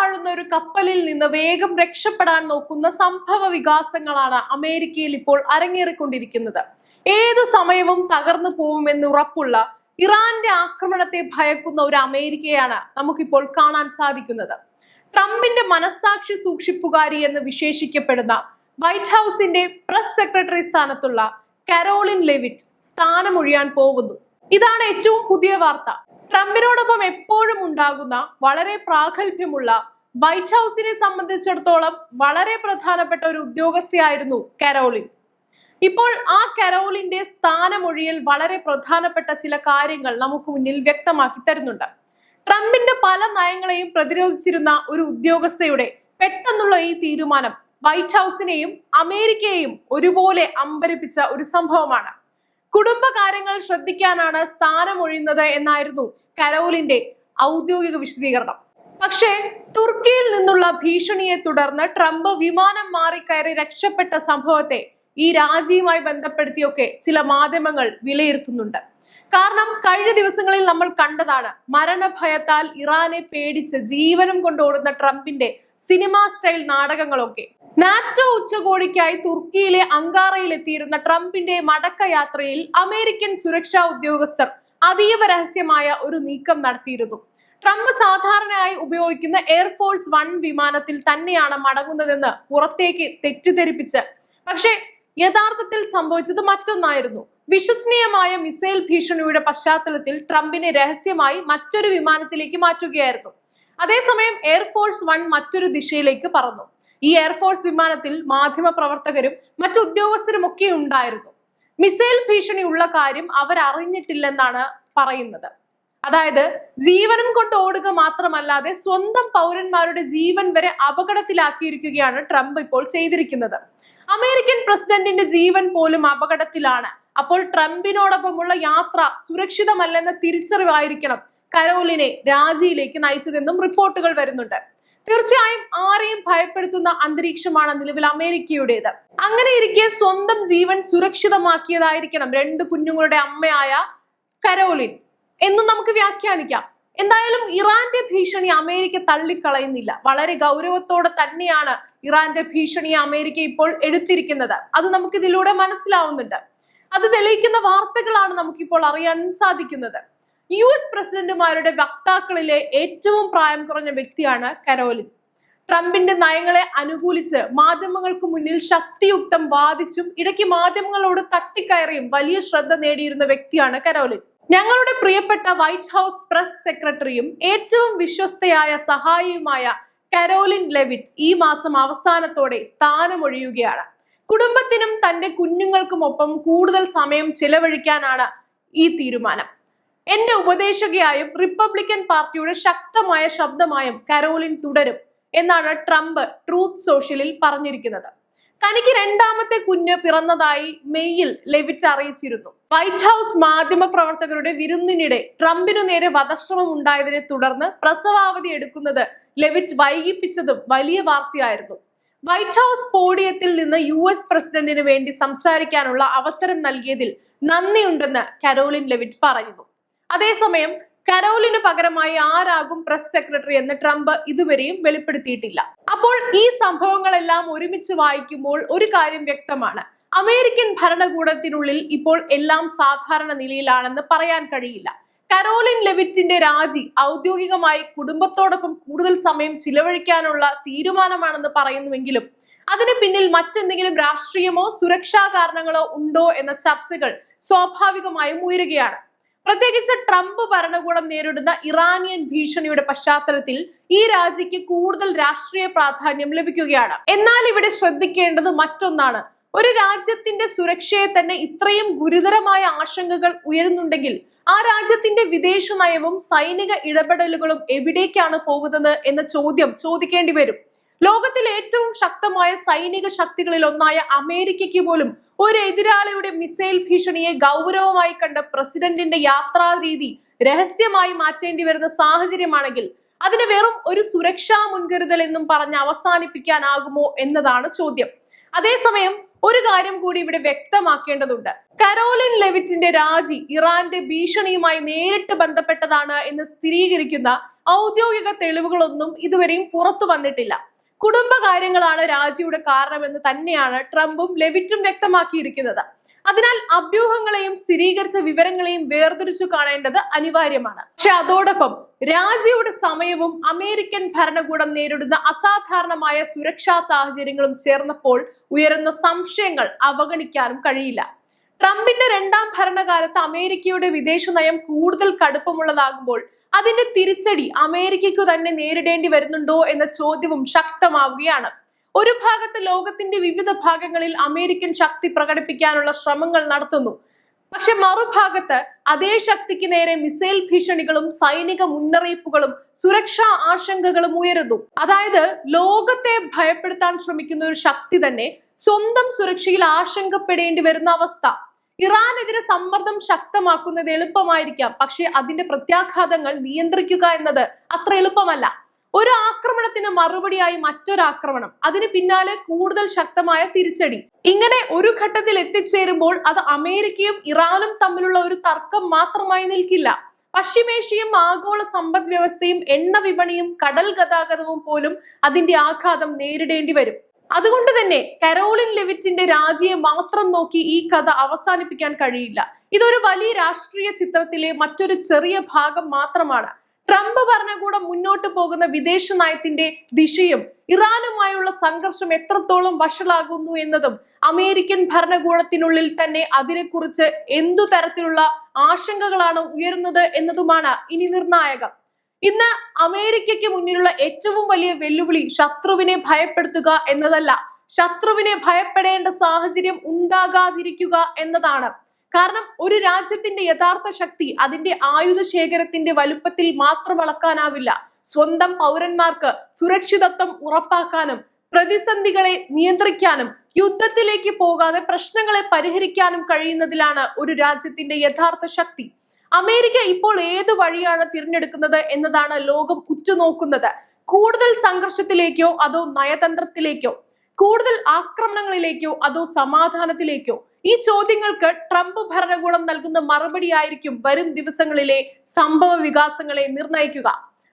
പാഴുന്ന ഒരു കപ്പലിൽ നിന്ന് വേഗം രക്ഷപ്പെടാൻ നോക്കുന്ന സംഭവ വികാസങ്ങളാണ് അമേരിക്കയിൽ ഇപ്പോൾ അരങ്ങേറിക്കൊണ്ടിരിക്കുന്നത്. ഏതു സമയവും തകർന്നു പോകുമെന്ന് ഉറപ്പുള്ള ഇറാന്റെ ആക്രമണത്തെ ഭയക്കുന്ന ഒരു അമേരിക്കയാണ് നമുക്കിപ്പോൾ കാണാൻ സാധിക്കുന്നത്. ട്രംപിന്റെ മനസ്സാക്ഷി സൂക്ഷിപ്പുകാരി എന്ന് വിശേഷിക്കപ്പെടുന്ന വൈറ്റ് ഹൗസിന്റെ പ്രസ് സെക്രട്ടറി സ്ഥാനത്തുള്ള കരോലിൻ ലെവിറ്റ് സ്ഥാനമൊഴിയാൻ പോകുന്നു. ഇതാണ് ഏറ്റവും പുതിയ വാർത്ത. ട്രംപിനോടൊപ്പം എപ്പോഴും ഉണ്ടാകുന്ന വളരെ പ്രാഗൽഭ്യമുള്ള വൈറ്റ് ഹൗസിനെ സംബന്ധിച്ചിടത്തോളം വളരെ പ്രധാനപ്പെട്ട ഒരു ഉദ്യോഗസ്ഥയായിരുന്നു കരോലിൻ. ഇപ്പോൾ ആ കരോലിന്റെ സ്ഥാനമൊഴിയൽ വളരെ പ്രധാനപ്പെട്ട ചില കാര്യങ്ങൾ നമുക്ക് മുന്നിൽ വ്യക്തമാക്കി തരുന്നുണ്ട്. ട്രംപിന്റെ പല നയങ്ങളെയും പ്രതിരോധിച്ചിരുന്ന ഒരു ഉദ്യോഗസ്ഥയുടെ പെട്ടെന്നുള്ള ഈ തീരുമാനം വൈറ്റ് ഹൗസിനെയും അമേരിക്കയെയും ഒരുപോലെ അമ്പരപ്പിച്ച ഒരു സംഭവമാണ്. കുടുംബകാര്യങ്ങൾ ശ്രദ്ധിക്കാനാണ് സ്ഥാനമൊഴിയുന്നത് എന്നായിരുന്നു കരോലിന്റെ ഔദ്യോഗിക വിശദീകരണം. പക്ഷേ തുർക്കിയിൽ നിന്നുള്ള ഭീഷണിയെ തുടർന്ന് ട്രംപ് വിമാനം മാറിക്കയറി രക്ഷപ്പെട്ട സംഭവത്തെ ഈ രാജിയുമായി ബന്ധപ്പെടുത്തിയൊക്കെ ചില മാധ്യമങ്ങൾ വിലയിരുത്തുന്നുണ്ട്. കാരണം കഴിഞ്ഞ ദിവസങ്ങളിൽ നമ്മൾ കണ്ടതാണ് മരണഭയത്താൽ ഇറാനെ പേടിച്ച് ജീവനം കൊണ്ടോടുന്ന ട്രംപിന്റെ സിനിമാ സ്റ്റൈൽ നാടകങ്ങളൊക്കെ. നാറ്റോ ഉച്ചകോടിക്കായി തുർക്കിയിലെ അങ്കാറയിൽ എത്തിയിരുന്ന ട്രംപിന്റെ മടക്കയാത്രയിൽ അമേരിക്കൻ സുരക്ഷാ ഉദ്യോഗസ്ഥർ അതീവ രഹസ്യമായ ഒരു നീക്കം നടത്തിയിരുന്നു. ട്രംപ് സാധാരണയായി ഉപയോഗിക്കുന്ന എയർഫോഴ്സ് 1 വിമാനത്തിൽ തന്നെയാണ് മടങ്ങുന്നതെന്ന് പുറത്തേക്ക് തെറ്റിദ്ധരിപ്പിച്ച്, പക്ഷേ യഥാർത്ഥത്തിൽ സംഭവിച്ചത് മറ്റൊന്നായിരുന്നു. വിശ്വസനീയമായ മിസൈൽ ഭീഷണിയുടെ പശ്ചാത്തലത്തിൽ ട്രംപിനെ രഹസ്യമായി മറ്റൊരു വിമാനത്തിലേക്ക് മാറ്റുകയായിരുന്നു. അതേസമയം എയർഫോഴ്സ് 1 മറ്റൊരു ദിശയിലേക്ക് പറന്നു. ഈ എയർഫോഴ്സ് വിമാനത്തിൽ മാധ്യമ പ്രവർത്തകരും മറ്റു ഉദ്യോഗസ്ഥരും ഒക്കെ ഉണ്ടായിരുന്നു. മിസൈൽ ഭീഷണി ഉള്ള കാര്യം അവരറിഞ്ഞിട്ടില്ലെന്നാണ് പറയുന്നത്. അതായത് ജീവനും കൊണ്ട് ഓടുക മാത്രമല്ലാതെ സ്വന്തം പൗരന്മാരുടെ ജീവൻ വരെ അപകടത്തിലാക്കിയിരിക്കുകയാണ് ട്രംപ് ഇപ്പോൾ ചെയ്തിരിക്കുന്നത്. അമേരിക്കൻ പ്രസിഡന്റിന്റെ ജീവൻ പോലും അപകടത്തിലാണ്. അപ്പോൾ ട്രംപിനോടൊപ്പമുള്ള യാത്ര സുരക്ഷിതമല്ലെന്ന തിരിച്ചറിവായിരിക്കണം കരോലിനെ രാജിയിലേക്ക് നയിച്ചതെന്നും റിപ്പോർട്ടുകൾ വരുന്നുണ്ട്. തീർച്ചയായും ആരെയും ഭയപ്പെടുത്തുന്ന അന്തരീക്ഷമാണ് നിലവിൽ അമേരിക്കയുടേത്. അങ്ങനെയിരിക്കെ സ്വന്തം ജീവൻ സുരക്ഷിതമാക്കിയതായിരിക്കണം 2 കുഞ്ഞുങ്ങളുടെ അമ്മയായ കരോലിൻ എന്നും നമുക്ക് വ്യാഖ്യാനിക്കാം. എന്തായാലും ഇറാന്റെ ഭീഷണി അമേരിക്ക തള്ളിക്കളയുന്നില്ല. വളരെ ഗൗരവത്തോടെ തന്നെയാണ് ഇറാന്റെ ഭീഷണിയെ അമേരിക്ക ഇപ്പോൾ എടുത്തിരിക്കുന്നത്. അത് നമുക്ക് ഇതിലൂടെ മനസ്സിലാവുന്നുണ്ട്. അത് തെളിയിക്കുന്ന വാർത്തകളാണ് നമുക്കിപ്പോൾ അറിയാൻ സാധിക്കുന്നത്. US പ്രസിഡന്റുമാരുടെ വക്താക്കളിലെ ഏറ്റവും പ്രായം കുറഞ്ഞ വ്യക്തിയാണ് കരോലിൻ. ട്രംപിന്റെ നയങ്ങളെ അനുകൂലിച്ച് മാധ്യമങ്ങൾക്ക് മുന്നിൽ ശക്തിയുക്തം വാദിച്ചും ഇടയ്ക്ക് മാധ്യമങ്ങളോട് തട്ടിക്കയറിയും വലിയ ശ്രദ്ധ നേടിയിരുന്ന വ്യക്തിയാണ് കരോലിൻ. ഞങ്ങളുടെ പ്രിയപ്പെട്ട വൈറ്റ് ഹൗസ് പ്രസ് സെക്രട്ടറിയും ഏറ്റവും വിശ്വസ്തയായ സഹായിയുമായ കരോലിൻ ലെവിറ്റ് ഈ മാസം അവസാനത്തോടെ സ്ഥാനമൊഴിയുകയാണ്. കുടുംബത്തിനും തന്റെ കുഞ്ഞുങ്ങൾക്കുമൊപ്പം കൂടുതൽ സമയം ചെലവഴിക്കാനാണ് ഈ തീരുമാനം. എന്റെ ഉപദേശകയായും റിപ്പബ്ലിക്കൻ പാർട്ടിയുടെ ശക്തമായ ശബ്ദമായും കരോലിൻ തുടരും എന്നാണ് ട്രംപ് ട്രൂത്ത് സോഷ്യലിൽ പറഞ്ഞിരിക്കുന്നത്. തനിക്ക് 2ാമത്തെ കുഞ്ഞ് പിറന്നതായി മെയ്യിൽ ലെവിറ്റ് അറിയിച്ചിരുന്നു. വൈറ്റ് ഹൗസ് മാധ്യമ പ്രവർത്തകരുടെ വിരുന്നിനിടെ ട്രംപിനു നേരെ വധശ്രമം ഉണ്ടായതിനെ തുടർന്ന് പ്രസവാവധി എടുക്കുന്നത് ലെവിറ്റ് വൈകിപ്പിച്ചതും വലിയ വാർത്തയായിരുന്നു. വൈറ്റ് ഹൗസ് പോഡിയത്തിൽ നിന്ന് US പ്രസിഡന്റിന് വേണ്ടി സംസാരിക്കാനുള്ള അവസരം നൽകിയതിൽ നന്ദിയുണ്ടെന്ന് കരോലിൻ ലെവിറ്റ് പറയുന്നു. അതേസമയം കരോലിന് പകരമായി ആരാകും പ്രസ് സെക്രട്ടറി എന്ന് ട്രംപ് ഇതുവരെയും വെളിപ്പെടുത്തിയിട്ടില്ല. അപ്പോൾ ഈ സംഭവങ്ങളെല്ലാം ഒരുമിച്ച് വായിക്കുമ്പോൾ ഒരു കാര്യം വ്യക്തമാണ്. അമേരിക്കൻ ഭരണകൂടത്തിനുള്ളിൽ ഇപ്പോൾ എല്ലാം സാധാരണ നിലയിലാണെന്ന് പറയാൻ കഴിയില്ല. കരോലിൻ ലെവിറ്റിന്റെ രാജി ഔദ്യോഗികമായി കുടുംബത്തോടൊപ്പം കൂടുതൽ സമയം ചിലവഴിക്കാനുള്ള തീരുമാനമാണെന്ന് പറയുന്നുവെങ്കിലും അതിന് പിന്നിൽ മറ്റെന്തെങ്കിലും രാഷ്ട്രീയമോ സുരക്ഷാ കാരണങ്ങളോ ഉണ്ടോ എന്ന ചർച്ചകൾ സ്വാഭാവികമായും ഉയരുകയാണ്. പ്രത്യേകിച്ച് ട്രംപ് ഭരണകൂടം നേരിടുന്ന ഇറാനിയൻ ഭീഷണിയുടെ പശ്ചാത്തലത്തിൽ ഈ രാജിക്ക് കൂടുതൽ രാഷ്ട്രീയ പ്രാധാന്യം ലഭിക്കുകയാണ്. എന്നാൽ ഇവിടെ ശ്രദ്ധിക്കേണ്ടത് മറ്റൊന്നാണ്. ഒരു രാജ്യത്തിന്റെ സുരക്ഷയെ തന്നെ ഇത്രയും ഗുരുതരമായ ആശങ്കകൾ ഉയരുന്നുണ്ടെങ്കിൽ ആ രാജ്യത്തിന്റെ വിദേശ നയവും സൈനിക ഇടപെടലുകളും എവിടേക്കാണ് പോകുന്നത് എന്ന ചോദ്യം ചോദിക്കേണ്ടി വരും. ലോകത്തിലെ ഏറ്റവും ശക്തമായ സൈനിക ശക്തികളിൽ ഒന്നായ അമേരിക്കയ്ക്ക് പോലും ഒരു എതിരാളിയുടെ മിസൈൽ ഭീഷണിയെ ഗൗരവമായി കണ്ട പ്രസിഡന്റിന്റെ യാത്രാ രീതി രഹസ്യമായി മാറ്റേണ്ടി വരുന്ന സാഹചര്യമാണെങ്കിൽ അതിനെ വെറും ഒരു സുരക്ഷാ മുൻകരുതൽ എന്നും പറഞ്ഞ് അവസാനിപ്പിക്കാനാകുമോ എന്നതാണ് ചോദ്യം. അതേസമയം ഒരു കാര്യം കൂടി ഇവിടെ വ്യക്തമാക്കേണ്ടതുണ്ട്. കരോലിൻ ലെവിറ്റിന്റെ രാജി ഇറാന്റെ ഭീഷണിയുമായി നേരിട്ട് ബന്ധപ്പെട്ടതാണ് എന്ന് സ്ഥിരീകരിക്കുന്ന ഔദ്യോഗിക തെളിവുകളൊന്നും ഇതുവരെയും പുറത്തു വന്നിട്ടില്ല. കുടുംബകാര്യങ്ങളാണ് രാജിയുടെ കാരണമെന്ന് തന്നെയാണ് ട്രംപും ലെവിറ്റും വ്യക്തമാക്കിയിരിക്കുന്നത്. അതിനാൽ അഭ്യൂഹങ്ങളെയും സ്ഥിരീകരിച്ച വിവരങ്ങളെയും വേർതിരിച്ചു കാണേണ്ടത് അനിവാര്യമാണ്. പക്ഷെ അതോടൊപ്പം രാജിയുടെ സമയവും അമേരിക്കൻ ഭരണകൂടം നേരിടുന്ന അസാധാരണമായ സുരക്ഷാ സാഹചര്യങ്ങളും ചേർന്നപ്പോൾ ഉയരുന്ന സംശയങ്ങൾ അവഗണിക്കാനും കഴിയില്ല. ട്രംപിന്റെ രണ്ടാം ഭരണകാലത്ത് അമേരിക്കയുടെ വിദേശ നയം കൂടുതൽ കടുപ്പമുള്ളതാകുമ്പോൾ അതിന്റെ തിരിച്ചടി അമേരിക്കയ്ക്കു തന്നെ നേരിടേണ്ടി വരുന്നുണ്ടോ എന്ന ചോദ്യവും ശക്തമാവുകയാണ്. ഒരു ഭാഗത്ത് ലോകത്തിന്റെ വിവിധ ഭാഗങ്ങളിൽ അമേരിക്കൻ ശക്തി പ്രകടിപ്പിക്കാനുള്ള ശ്രമങ്ങൾ നടത്തുന്നു. പക്ഷെ മറുഭാഗത്ത് അതേ ശക്തിക്ക് നേരെ മിസൈൽ ഭീഷണികളും സൈനിക മുന്നറിയിപ്പുകളും സുരക്ഷാ ആശങ്കകളും ഉയരുന്നു. അതായത് ലോകത്തെ ഭയപ്പെടുത്താൻ ശ്രമിക്കുന്ന ഒരു ശക്തി തന്നെ സ്വന്തം സുരക്ഷയിൽ ആശങ്കപ്പെടേണ്ടി വരുന്ന അവസ്ഥ. ഇറാനെതിരെ സമ്മർദ്ദം ശക്തമാക്കുന്നത് എളുപ്പമായിരിക്കാം, പക്ഷെ അതിന്റെ പ്രത്യാഘാതങ്ങൾ നിയന്ത്രിക്കുക എന്നത് അത്ര എളുപ്പമല്ല. ഒരു ആക്രമണത്തിന് മറുപടിയായി മറ്റൊരാക്രമണം, അതിന് പിന്നാലെ കൂടുതൽ ശക്തമായ തിരിച്ചടി. ഇങ്ങനെ ഒരു ഘട്ടത്തിൽ എത്തിച്ചേരുമ്പോൾ അത് അമേരിക്കയും ഇറാനും തമ്മിലുള്ള ഒരു തർക്കം മാത്രമായി നിൽക്കില്ല. പശ്ചിമേഷ്യയും ആഗോള സമ്പദ് വ്യവസ്ഥയും എണ്ണ വിപണിയും കടൽ ഗതാഗതവും പോലും അതിന്റെ ആഘാതം നേരിടേണ്ടി വരും. അതുകൊണ്ട് തന്നെ കരോളിൻ ലെവിറ്റിന്റെ രാജിയെ മാത്രം നോക്കി ഈ കഥ അവസാനിപ്പിക്കാൻ കഴിയില്ല. ഇതൊരു വലിയ രാഷ്ട്രീയ ചിത്രത്തിലെ മറ്റൊരു ചെറിയ ഭാഗം മാത്രമാണ്. ട്രംപ് ഭരണകൂടം മുന്നോട്ട് പോകുന്ന വിദേശ നയത്തിന്റെ ദിശയും ഇറാനുമായുള്ള സംഘർഷം എത്രത്തോളം വഷളാകുന്നു എന്നതും അമേരിക്കൻ ഭരണകൂടത്തിനുള്ളിൽ തന്നെ അതിനെക്കുറിച്ച് എന്തു തരത്തിലുള്ള ആശങ്കകളാണ് ഉയരുന്നത് എന്നതുമാണ് ഇനി നിർണായകം. ഇന്ന് അമേരിക്കയ്ക്ക് മുന്നിലുള്ള ഏറ്റവും വലിയ വെല്ലുവിളി ശത്രുവിനെ ഭയപ്പെടുത്തുക എന്നതല്ല, ശത്രുവിനെ ഭയപ്പെടേണ്ട സാഹചര്യം ഉണ്ടാകാതിരിക്കുക എന്നതാണ്. കാരണം ഒരു രാജ്യത്തിന്റെ യഥാർത്ഥ ശക്തി അതിന്റെ ആയുധ ശേഖരത്തിന്റെ വലുപ്പത്തിൽ മാത്രം അളക്കാനാവില്ല. സ്വന്തം പൗരന്മാർക്ക് സുരക്ഷിതത്വം ഉറപ്പാക്കാനും പ്രതിസന്ധികളെ നിയന്ത്രിക്കാനും യുദ്ധത്തിലേക്ക് പോകാതെ പ്രശ്നങ്ങളെ പരിഹരിക്കാനും കഴിയുന്നതിലാണ് ഒരു രാജ്യത്തിന്റെ യഥാർത്ഥ ശക്തി. അമേരിക്ക ഇപ്പോൾ ഏത് വഴിയാണ് തിരഞ്ഞെടുക്കുന്നത് എന്നതാണ് ലോകം ഉറ്റുനോക്കുന്നത്. കൂടുതൽ സംഘർഷത്തിലേക്കോ അതോ നയതന്ത്രത്തിലേക്കോ, കൂടുതൽ ആക്രമണങ്ങളിലേക്കോ അതോ സമാധാനത്തിലേക്കോ? ഈ ചോദ്യങ്ങൾക്ക് ട്രംപ് ഭരണകൂടം നൽകുന്ന മറുപടി ആയിരിക്കും വരും ദിവസങ്ങളിലെ സംഭവ വികാസങ്ങളെ നിർണയിക്കുക.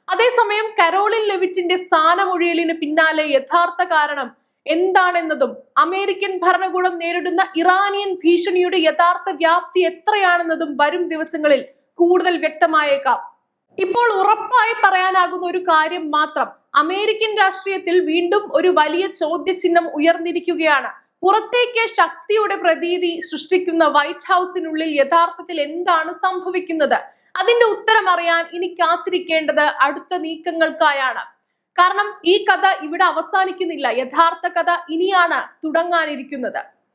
അതേസമയം കരോളിൻ ലെവിറ്റിന്റെ സ്ഥാനമൊഴിയലിന് പിന്നാലെ യഥാർത്ഥ കാരണം എന്താണെന്നതും അമേരിക്കൻ ഭരണകൂടം നേരിടുന്ന ഇറാനിയൻ ഭീഷണിയുടെ യഥാർത്ഥ വ്യാപ്തി എത്രയാണെന്നതും വരും ദിവസങ്ങളിൽ കൂടുതൽ വ്യക്തമായേക്കാം. ഇപ്പോൾ ഉറപ്പായി പറയാനാകുന്ന ഒരു കാര്യം മാത്രം, അമേരിക്കൻ രാഷ്ട്രീയത്തിൽ വീണ്ടും ഒരു വലിയ ചോദ്യചിഹ്നം ഉയർന്നിരിക്കുകയാണ്. പുറത്തേക്ക് ശക്തിയുടെ പ്രതീതി സൃഷ്ടിക്കുന്ന വൈറ്റ് ഹൗസിനുള്ളിൽ യഥാർത്ഥത്തിൽ എന്താണ് സംഭവിക്കുന്നത്? അതിന്റെ ഉത്തരം അറിയാൻ ഇനി കാത്തിരിക്കേണ്ടത് അടുത്ത നീക്കങ്ങൾക്കായാണ്. കാരണം ഈ കഥ ഇവിടെ അവസാനിക്കുന്നില്ല. യഥാർത്ഥ കഥ ഇനിയാണ് തുടങ്ങാനിരിക്കുന്നത്.